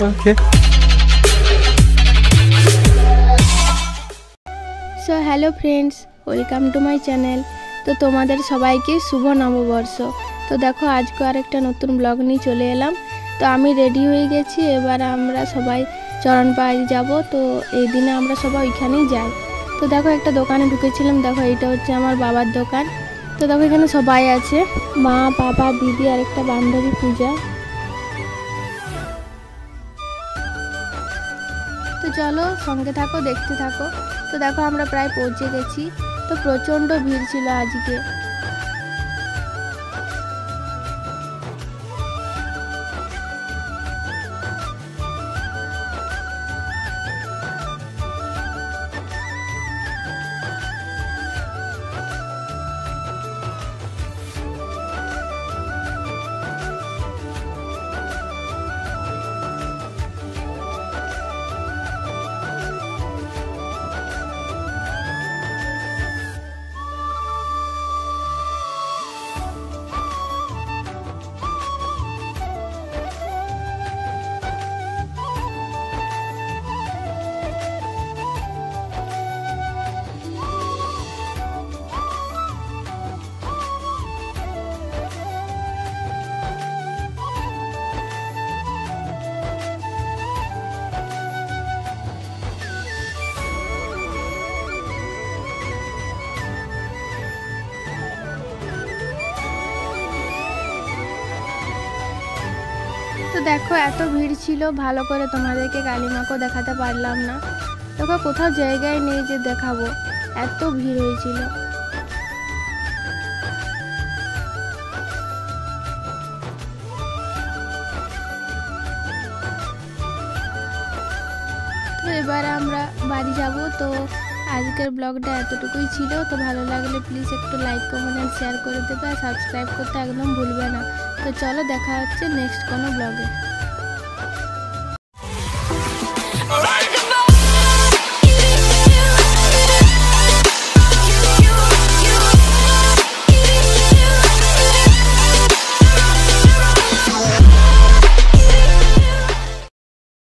Okay. So hello friends, welcome to my channel. তো তোমাদের সবাইকে শুভ নববর্ষ। তো দেখো আজকে আরেকটা নতুন ব্লগ নিয়ে চলে এলাম। তো আমি রেডি হয়ে গেছি, এবার আমরা সবাই চরণ পাহাড়ি যাব। তো এই দিনে আমরা সবাই ওইখানেই যাই। তো দেখো একটা দোকানে ঢুকেছিলাম, দেখো এইটা হচ্ছে আমার বাবার দোকান। তো দেখো এখানে সবাই আছে, মা, বাবা, দিদি আর একটা বান্ধবী পূজা। তো চলো সঙ্গে থাকো, দেখতে থাকো। তো দেখো আমরা প্রায় পৌঁছে গেছি। তো প্রচণ্ড ভিড় ছিল আজকে। তো দেখো এত ভিড় ছিল, ভালো করে তোমাদেরকে কালিমাকেও দেখাতে পারলাম না। দেখো কোথাও জায়গায় নেই যে দেখাবো, এত ভিড় হয়েছিল। তো এবার আমরা বাড়ি যাব। তো আজকের ব্লগটা এতটুকুই ছিল। তো ভালো লাগলে প্লিজ একটু লাইক, কমেন্ট আর শেয়ার করে দেবে, আর সাবস্ক্রাইব করতে একদম ভুলবে না। তো চলো দেখা হচ্ছে নেক্সট কোনো ব্লগে।